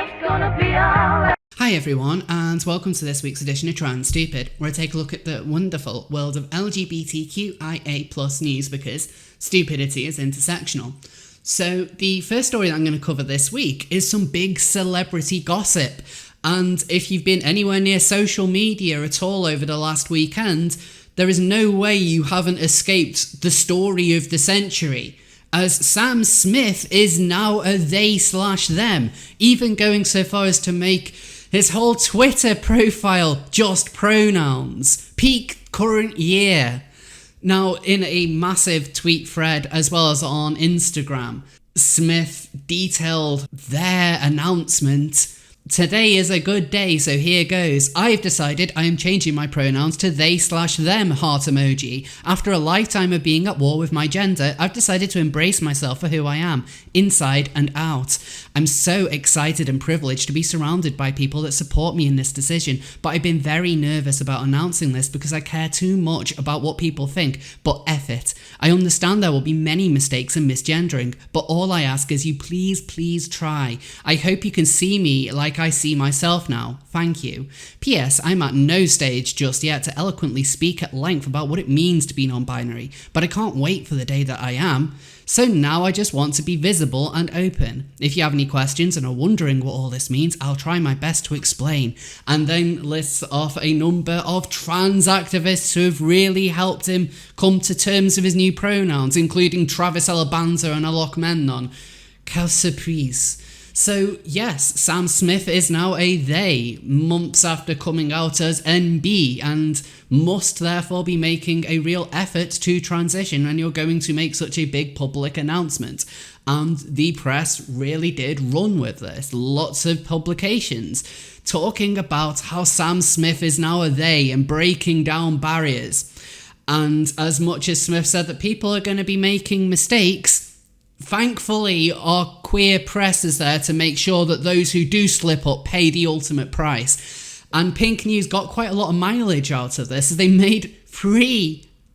it's gonna be alright. Hi everyone, and welcome to this week's edition of Trans Stupid, where I take a look at the wonderful world of LGBTQIA+ news because stupidity is intersectional. So the first story that I'm going to cover this week is some big celebrity gossip, and if you've been anywhere near social media at all over the last weekend, there is no way you haven't escaped the story of the century, as Sam Smith is now a they/them, even going so far as to make his whole Twitter profile just pronouns. Peak current year. Now, in a massive tweet thread as well as on Instagram, Smith detailed their announcement. Today is a good day, so here goes. I've decided I am changing my pronouns to they/them heart emoji. After a lifetime of being at war with my gender, I've decided to embrace myself for who I am, inside and out. I'm so excited and privileged to be surrounded by people that support me in this decision, but I've been very nervous about announcing this because I care too much about what people think, but F it. I understand there will be many mistakes and misgendering, but all I ask is you please try. I hope you can see me like I see myself now. Thank you. P.S. I'm at no stage just yet to eloquently speak at length about what it means to be non-binary, but I can't wait for the day that I am. So now I just want to be visible and open. If you have any questions and are wondering what all this means, I'll try my best to explain. And then lists off a number of trans activists who have really helped him come to terms with his new pronouns, including Travis Alabanza and Alok Mennon. Quelle surprise. So yes, Sam Smith is now a they, months after coming out as NB, and must therefore be making a real effort to transition when you're going to make such a big public announcement. And the press really did run with this. Lots of publications talking about how Sam Smith is now a they and breaking down barriers. And as much as Smith said that people are going to be making mistakes, thankfully, our queer press is there to make sure that those who do slip up pay the ultimate price. And Pink News got quite a lot of mileage out of this, as they made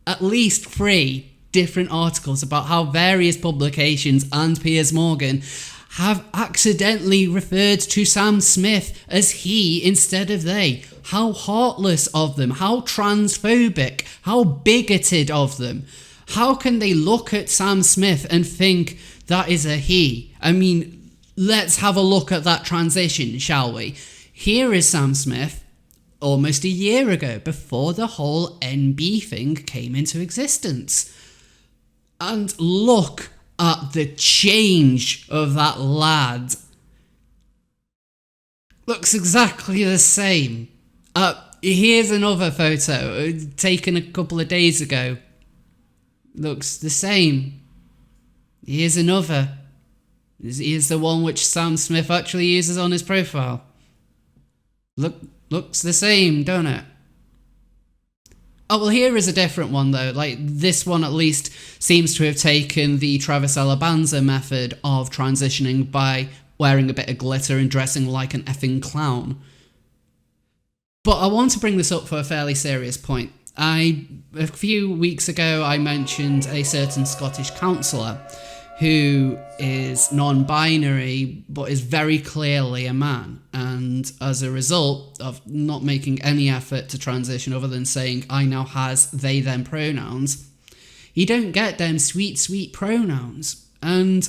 at least three different articles about how various publications and Piers Morgan have accidentally referred to Sam Smith as he instead of they. How heartless of them, how transphobic, how bigoted of them. How can they look at Sam Smith and think that is a he? I mean, let's have a look at that transition, shall we? Here is Sam Smith almost a year ago, before the whole NB thing came into existence. And look at the change of that lad. Looks exactly the same. Here's another photo taken a couple of days ago. Looks the same. Here's another. Here's the one which Sam Smith actually uses on his profile. Looks the same, don't it? Oh, well, here is a different one, though. Like, this one at least seems to have taken the Travis Alabanza method of transitioning by wearing a bit of glitter and dressing like an effing clown. But I want to bring this up for a fairly serious point. A few weeks ago, I mentioned a certain Scottish councillor who is non-binary but is very clearly a man, and as a result of not making any effort to transition other than saying I now has they them pronouns, you don't get them sweet pronouns. And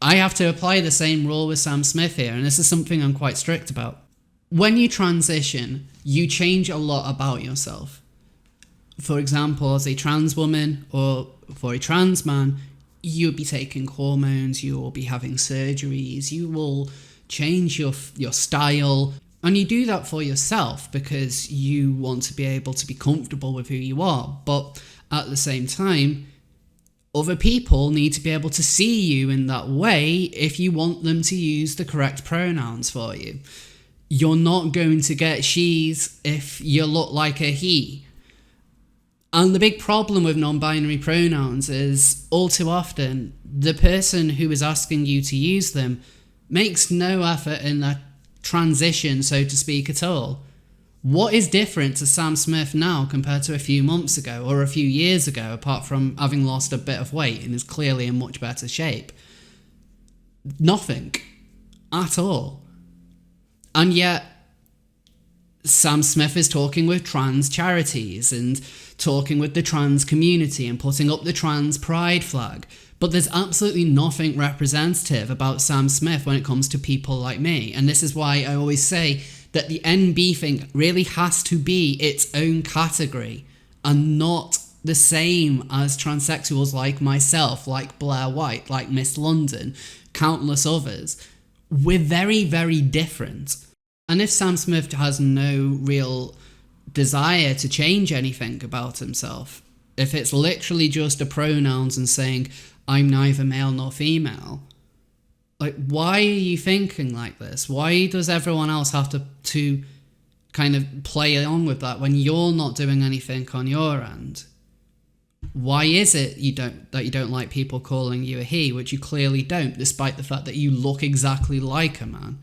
I have to apply the same rule with Sam Smith here, and this is something I'm quite strict about. When you transition, you change a lot about yourself. For example, as a trans woman or for a trans man, you'll be taking hormones, you will be having surgeries, you will change your style, and you do that for yourself because you want to be able to be comfortable with who you are. But at the same time, other people need to be able to see you in that way if you want them to use the correct pronouns for you. You're not going to get she's if you look like a he. And the big problem with non-binary pronouns is, all too often, the person who is asking you to use them makes no effort in that transition, so to speak, at all. What is different to Sam Smith now compared to a few months ago or a few years ago, apart from having lost a bit of weight and is clearly in much better shape? Nothing. At all. And yet, Sam Smith is talking with trans charities and talking with the trans community and putting up the trans pride flag. But there's absolutely nothing representative about Sam Smith when it comes to people like me. And this is why I always say that the NB thing really has to be its own category and not the same as transsexuals like myself, like Blair White, like Miss London, countless others. We're very, very different. And if Sam Smith has no real desire to change anything about himself, if it's literally just the pronouns and saying, I'm neither male nor female, like, why are you thinking like this? Why does everyone else have to kind of play along with that when you're not doing anything on your end? Why is it you don't like people calling you a he, which you clearly don't, despite the fact that you look exactly like a man?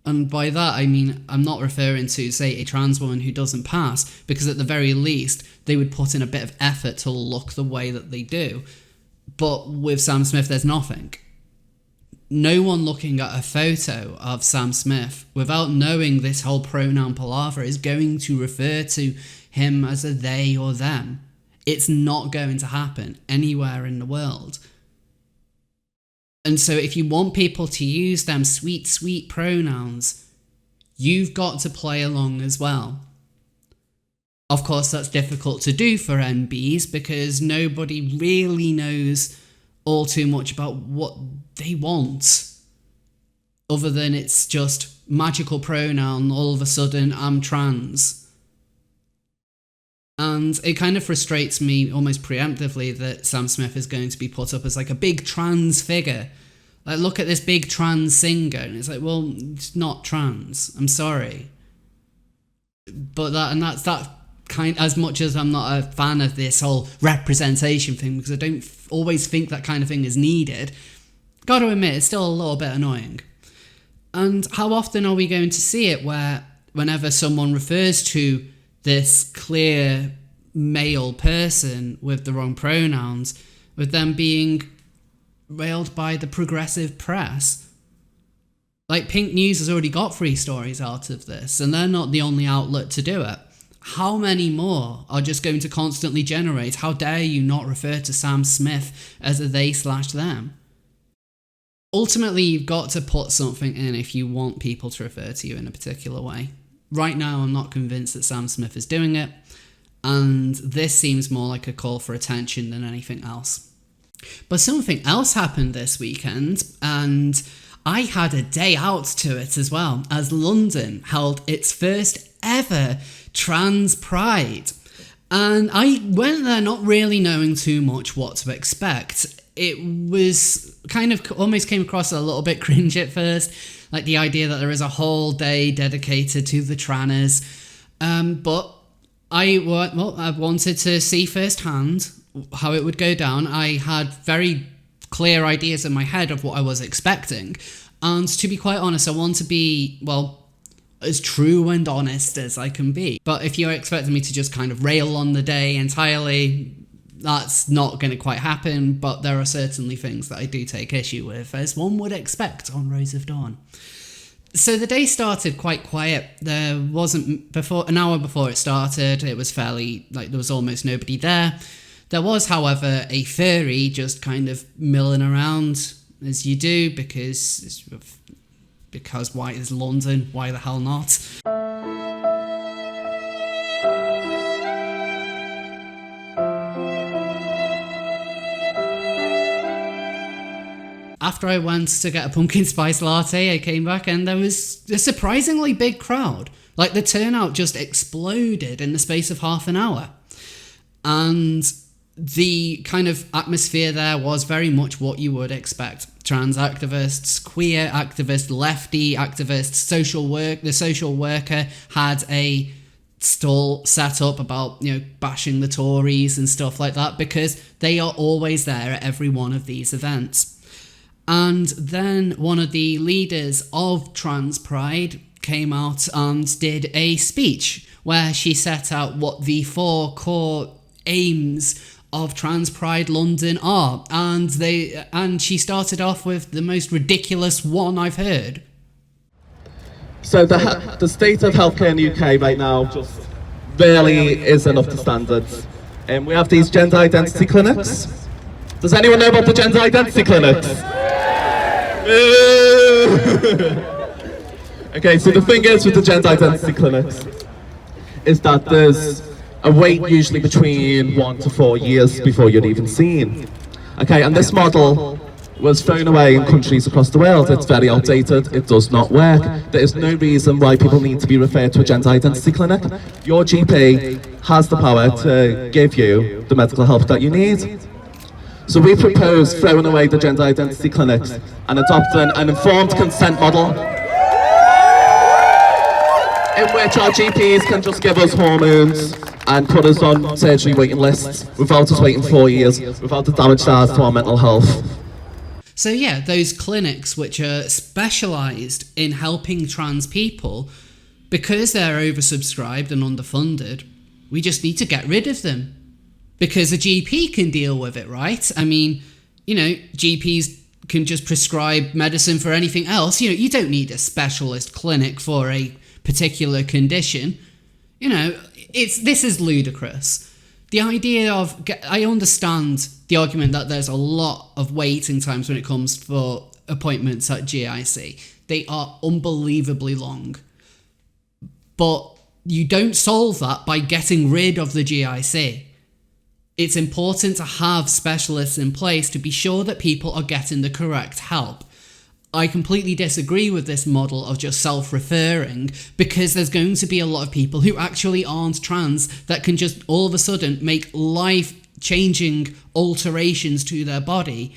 And by that, I mean, I'm not referring to, say, a trans woman who doesn't pass, because at the very least, they would put in a bit of effort to look the way that they do. But with Sam Smith, there's nothing. No one looking at a photo of Sam Smith without knowing this whole pronoun palaver is going to refer to him as a they or them. It's not going to happen anywhere in the world. And so if you want people to use them sweet, sweet pronouns, you've got to play along as well. Of course, that's difficult to do for NBs because nobody really knows all too much about what they want. Other than it's just magical pronoun, all of a sudden I'm trans. And it kind of frustrates me almost preemptively that Sam Smith is going to be put up as like a big trans figure. Like, look at this big trans singer. And it's like, well, it's not trans. I'm sorry. But that's that kind, as much as I'm not a fan of this whole representation thing, because I don't always think that kind of thing is needed, got to admit, it's still a little bit annoying. And how often are we going to see it where whenever someone refers to this clear male person with the wrong pronouns, with them being railed by the progressive press? Like, Pink News has already got 3 stories out of this, and they're not the only outlet to do it. How many more are just going to constantly generate, how dare you not refer to Sam Smith as a they/them? Ultimately, you've got to put something in if you want people to refer to you in a particular way. Right now, I'm not convinced that Sam Smith is doing it, and this seems more like a call for attention than anything else. But something else happened this weekend, and I had a day out to it as well, as London held its first ever Trans Pride. And I went there not really knowing too much what to expect. It was kind of almost came across a little bit cringe at first, like the idea that there is a whole day dedicated to the tranners. But I wanted to see firsthand how it would go down. I had very clear ideas in my head of what I was expecting. And to be quite honest, I want to be, as true and honest as I can be. But if you're expecting me to just kind of rail on the day entirely, that's not going to quite happen. But there are certainly things that I do take issue with, as one would expect on Rose of Dawn. So the day started quite quiet. There wasn't, an hour before it started, it was fairly, there was almost nobody there. There was, however, a furry just kind of milling around, as you do, because why is London? Why the hell not? After I went to get a pumpkin spice latte, I came back and there was a surprisingly big crowd. Like, the turnout just exploded in the space of half an hour. And the kind of atmosphere there was very much what you would expect. Trans activists, queer activists, lefty activists, the social worker had a stall set up about, bashing the Tories and stuff like that, because they are always there at every one of these events. And then one of the leaders of Trans Pride came out and did a speech where she set out what the 4 core aims of Trans Pride London are, and she started off with the most ridiculous one I've heard. So the state of healthcare in the UK right now just really isn't up to standards. We have these gender identity clinics. Does anyone know about the gender identity clinics? Okay, so the thing is with the gender identity clinics is that there's a wait usually between 1 to 4 years before you're even seen. Okay, and this model was thrown away in countries across the world. It's very outdated, it does not work. There is no reason why people need to be referred to a gender identity clinic. Your GP has the power to give you the medical help that you need. So we propose throwing away the gender identity clinics and adopting an informed consent model in which our GPs can just give us hormones and put us on surgery waiting lists without us waiting 4 years, without the damage that has to our mental health. So yeah, those clinics which are specialised in helping trans people, because they're oversubscribed and underfunded, we just need to get rid of them. Because a GP can deal with it, right? I mean, you know, GPs can just prescribe medicine for anything else. You know, you don't need a specialist clinic for a particular condition. You know, this is ludicrous. The idea of, I understand the argument that there's a lot of waiting times when it comes for appointments at GIC. They are unbelievably long. But you don't solve that by getting rid of the GIC. It's important to have specialists in place to be sure that people are getting the correct help. I completely disagree with this model of just self-referring, because there's going to be a lot of people who actually aren't trans that can just all of a sudden make life-changing alterations to their body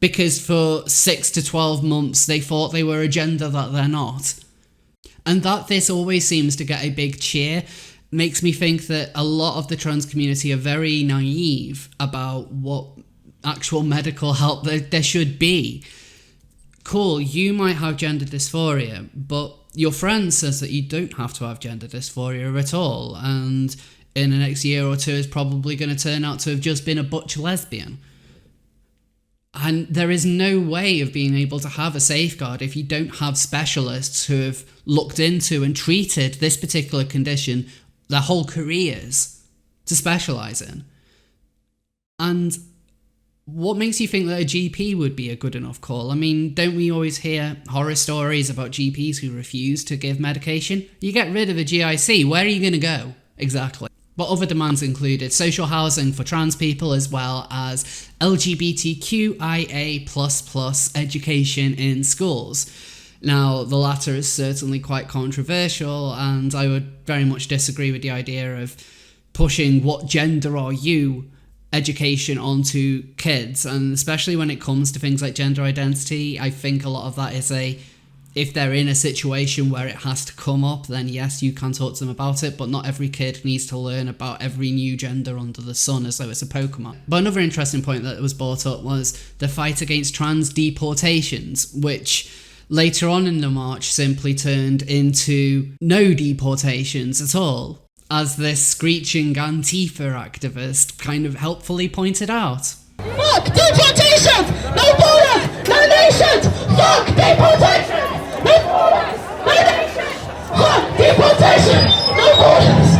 because for 6 to 12 months they thought they were a gender that they're not. And that this always seems to get a big cheer makes me think that a lot of the trans community are very naive about what actual medical help there should be. Cool, you might have gender dysphoria, but your friend says that you don't have to have gender dysphoria at all, and in the next year or two is probably going to turn out to have just been a butch lesbian. And there is no way of being able to have a safeguard if you don't have specialists who have looked into and treated this particular condition their whole careers to specialise in. And what makes you think that a GP would be a good enough call? I mean, don't we always hear horror stories about GPs who refuse to give medication? You get rid of a GIC, where are you going to go? Exactly. But other demands included social housing for trans people, as well as LGBTQIA++ education in schools. Now, the latter is certainly quite controversial, and I would very much disagree with the idea of pushing what gender are you education onto kids, and especially when it comes to things like gender identity. I think a lot of that is if they're in a situation where it has to come up, then yes, you can talk to them about it, but not every kid needs to learn about every new gender under the sun as though it's a Pokemon. But another interesting point that was brought up was the fight against Trans Deportations, which later on in the march simply turned into no deportations at all, as this screeching Antifa activist kind of helpfully pointed out. Fuck deportations! No borders! No nations! Fuck deportations! No borders! No nations! Fuck deportations! No borders!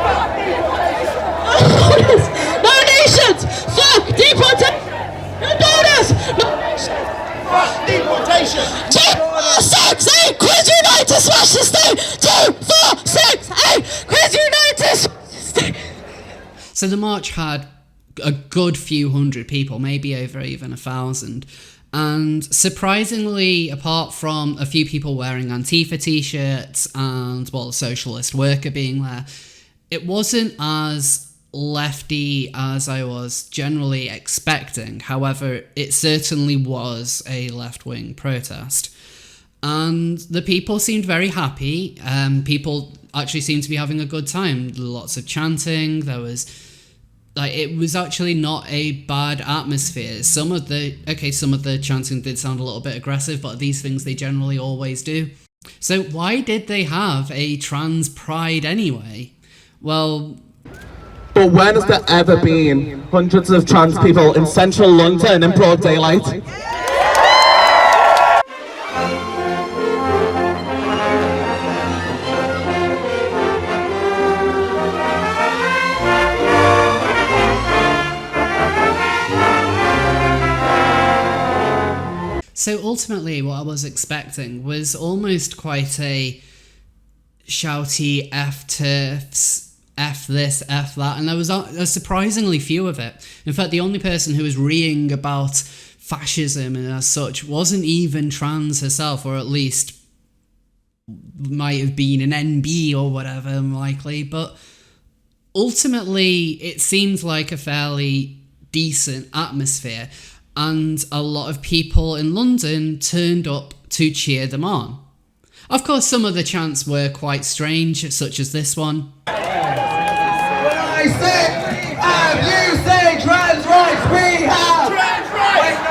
Fuck deportations! No borders! No nations! Fuck deportations! No borders! No nations! Fuck deportations! 2, 4, 6, 8! Quiz unite to smash the state! 2, 4, 6, 8! Quiz unite to smash the state! So the march had a good few hundred people, maybe over even 1,000. And surprisingly, apart from a few people wearing Antifa t-shirts and, well, a socialist worker being there, it wasn't as lefty as I was generally expecting. However, it certainly was a left-wing protest. And the people seemed very happy. People actually seemed to be having a good time. Lots of chanting. There was... it was actually not a bad atmosphere. Some of the chanting did sound a little bit aggressive, but these things they generally always do. So why did they have a trans pride anyway? Well... But when has there ever been hundreds of trans people in central London in broad daylight? So ultimately, what I was expecting was almost quite a shouty F TERFs, F this, F that, and there was a surprisingly few of it. In fact, the only person who was reeing about fascism and as such wasn't even trans herself, or at least might have been an NB or whatever, likely, but ultimately it seemed like a fairly decent atmosphere, and a lot of people in London turned up to cheer them on. Of course, some of the chants were quite strange, such as this one. When I say, and you say trans rights, we have trans rights!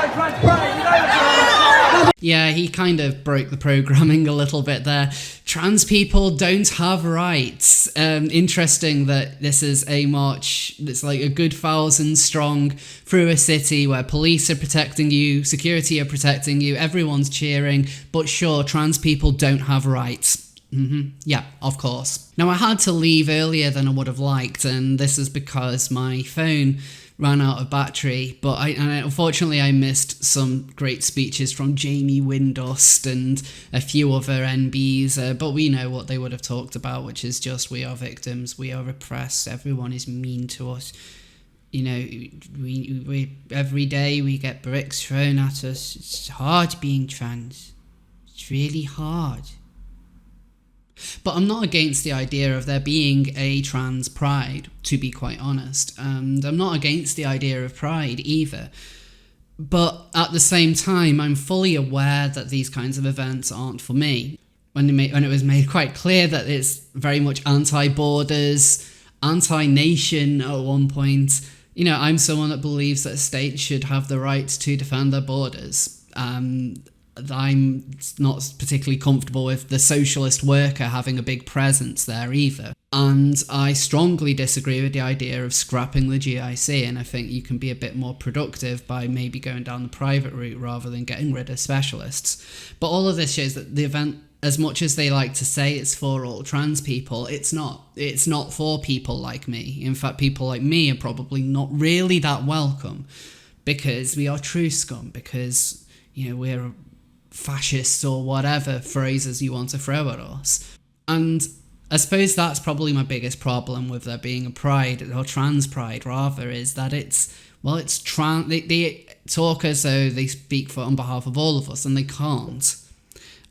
Yeah, he kind of broke the programming a little bit there. Trans people don't have rights. Interesting that this is a march that's like a good 1,000 strong through a city where police are protecting you, security are protecting you, everyone's cheering, but sure, trans people don't have rights. Yeah, of course. Now, I had to leave earlier than I would have liked, and this is because my phone ran out of battery, but unfortunately I missed some great speeches from Jamie Windust and a few other NBs, but we know what they would have talked about, which is just, we are victims, we are oppressed, everyone is mean to us. You know, we every day we get bricks thrown at us. It's hard being trans. It's really hard. But I'm not against the idea of there being a trans pride, to be quite honest. And I'm not against the idea of pride either. But at the same time, I'm fully aware that these kinds of events aren't for me. When it was made quite clear that it's very much anti-borders, anti-nation at one point. You know, I'm someone that believes that states should have the right to defend their borders. I'm not particularly comfortable with the socialist worker having a big presence there either. And I strongly disagree with the idea of scrapping the GIC, and I think you can be a bit more productive by maybe going down the private route rather than getting rid of specialists. But all of this shows that the event, as much as they like to say it's for all trans people, it's not. It's not for people like me. In fact, people like me are probably not really that welcome, because we are true scum, because, you know, we're fascists or whatever phrases you want to throw at us. And I suppose that's probably my biggest problem with there being a pride, or trans pride rather, is that it's trans. They talk as though they speak on behalf of all of us, and they can't.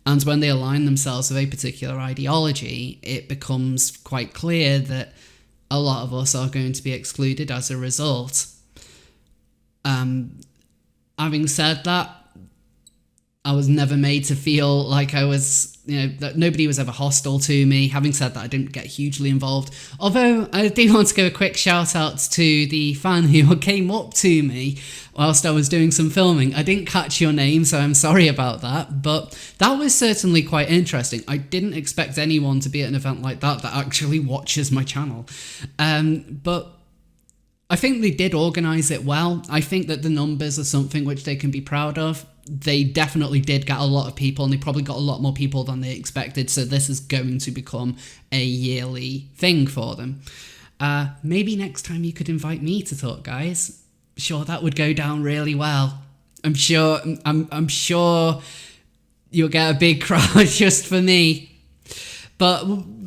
And when they align themselves with a particular ideology, it becomes quite clear that a lot of us are going to be excluded as a result. Having said that, I was never made to feel like I was, you know, that nobody was ever hostile to me. Having said that, I didn't get hugely involved. Although I do want to give a quick shout out to the fan who came up to me whilst I was doing some filming. I didn't catch your name, so I'm sorry about that. But that was certainly quite interesting. I didn't expect anyone to be at an event like that actually watches my channel. But I think they did organise it well. I think that the numbers are something which they can be proud of. They definitely did get a lot of people, and they probably got a lot more people than they expected, so this is going to become a yearly thing for them. Maybe next time you could invite me to talk, guys. Sure, that would go down really well. I'm sure you'll get a big crowd just for me. But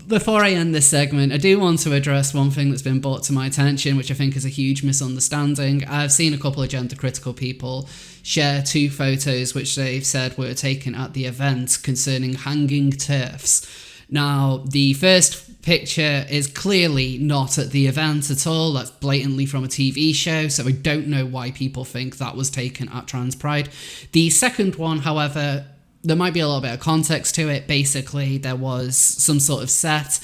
before I end this segment, I do want to address one thing that's been brought to my attention, which I think is a huge misunderstanding. I've seen a couple of gender-critical people share 2 photos which they've said were taken at the event concerning hanging TERFs. Now, the first picture is clearly not at the event at all. That's blatantly from a TV show, so I don't know why people think that was taken at Trans Pride. The second one, however, there might be a little bit of context to it. Basically, there was some sort of set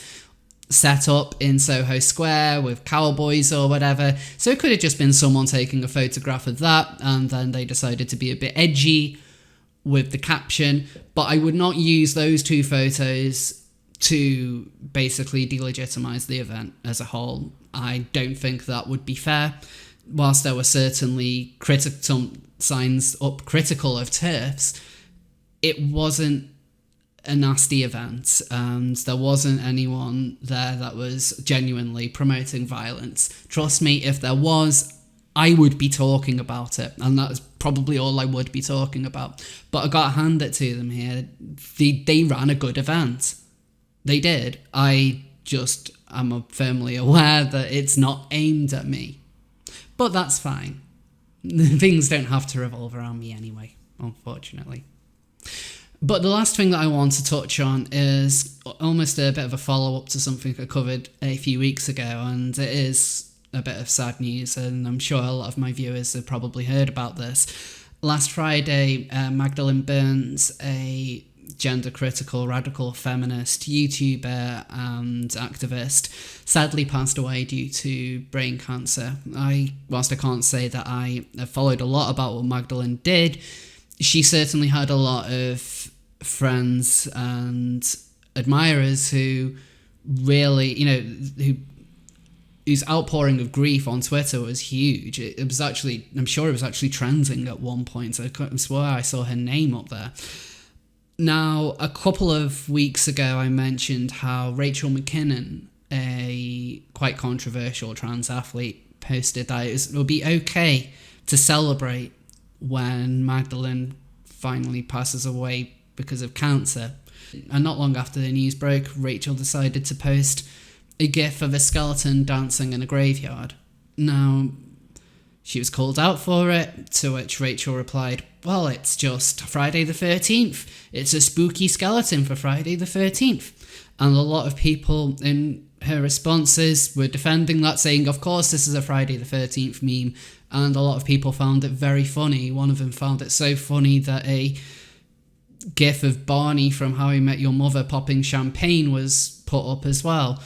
up in Soho Square with cowboys or whatever. So it could have just been someone taking a photograph of that, and then they decided to be a bit edgy with the caption. But I would not use those 2 photos to basically delegitimize the event as a whole. I don't think that would be fair. Whilst there were certainly some signs up critical of TERFs, it wasn't a nasty event, and there wasn't anyone there that was genuinely promoting violence. Trust me, if there was, I would be talking about it, and that's probably all I would be talking about. But I got to hand it to them here. They ran a good event. They did. I just am firmly aware that it's not aimed at me. But that's fine. Things don't have to revolve around me anyway, unfortunately. But the last thing that I want to touch on is almost a bit of a follow-up to something I covered a few weeks ago, and it is a bit of sad news, and I'm sure a lot of my viewers have probably heard about this. Last Friday, Magdalene Burns, a gender-critical, radical feminist YouTuber and activist, sadly passed away due to brain cancer. Whilst I can't say that I have followed a lot about what Magdalene did, she certainly had a lot of friends and admirers who really, whose outpouring of grief on Twitter was huge. It was actually, I'm sure it was actually trending at one point. I swear I saw her name up there. Now, a couple of weeks ago, I mentioned how Rachel McKinnon, a quite controversial trans athlete, posted that it will be okay to celebrate when Magdalene finally passes away because of cancer. And not long after the news broke, Rachel decided to post a gif of a skeleton dancing in a graveyard. Now, she was called out for it, to which Rachel replied, well, it's just Friday the 13th. It's a spooky skeleton for Friday the 13th. And a lot of people in her responses were defending that, saying, of course, this is a Friday the 13th meme. And a lot of people found it very funny. One of them found it so funny that a gif of Barney from How I Met Your Mother popping champagne was put up as well.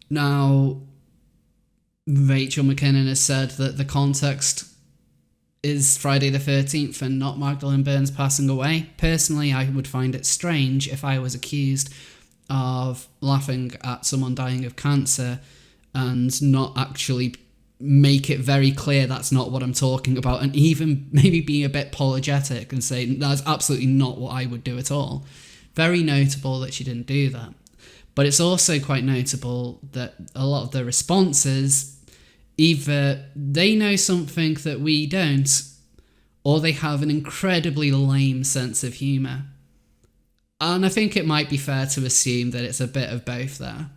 Now, Rachel McKinnon has said that the context is Friday the 13th and not Magdalene Burns passing away. Personally, I would find it strange if I was accused of laughing at someone dying of cancer and not actually make it very clear that's not what I'm talking about, and even maybe being a bit apologetic and say that's absolutely not what I would do at all. Very notable that she didn't do that. But it's also quite notable that a lot of the responses, either they know something that we don't, or they have an incredibly lame sense of humour. And I think it might be fair to assume that it's a bit of both there.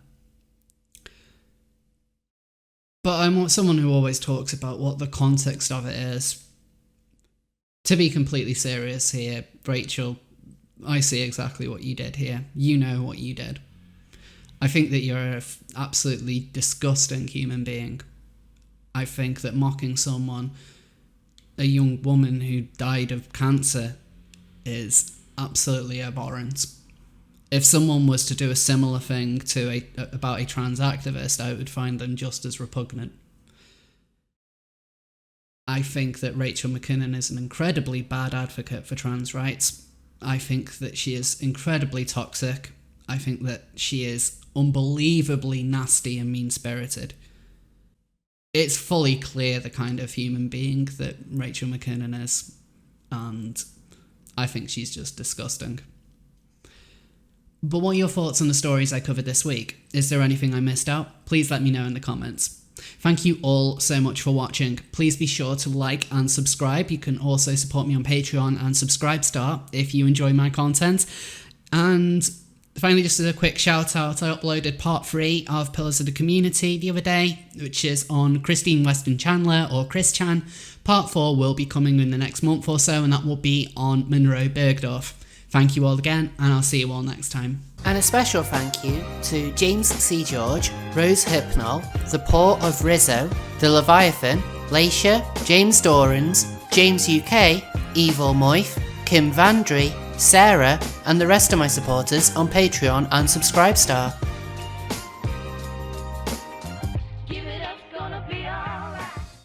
But I'm someone who always talks about what the context of it is. To be completely serious here, Rachel, I see exactly what you did here. You know what you did. I think that you're an absolutely disgusting human being. I think that mocking someone, a young woman who died of cancer, is absolutely abhorrent. If someone was to do a similar thing to about a trans activist, I would find them just as repugnant. I think that Rachel McKinnon is an incredibly bad advocate for trans rights. I think that she is incredibly toxic. I think that she is unbelievably nasty and mean-spirited. It's fully clear the kind of human being that Rachel McKinnon is, and I think she's just disgusting. But what are your thoughts on the stories I covered this week? Is there anything I missed out? Please let me know in the comments. Thank you all so much for watching. Please be sure to like and subscribe. You can also support me on Patreon and Subscribestar if you enjoy my content. And finally, just as a quick shout out, I uploaded part 3 of Pillars of the Community the other day, which is on Christine Weston Chandler, or Chris Chan. Part 4 will be coming in the next month or so, and that will be on Monroe Bergdorf. Thank you all again, and I'll see you all next time. And a special thank you to James C. George, Rose Hypnol, The Port of Rizzo, The Leviathan, Laisha, James Dorans, James UK, Evil Moif, Kim Vandry, Sarah, and the rest of my supporters on Patreon and Subscribestar.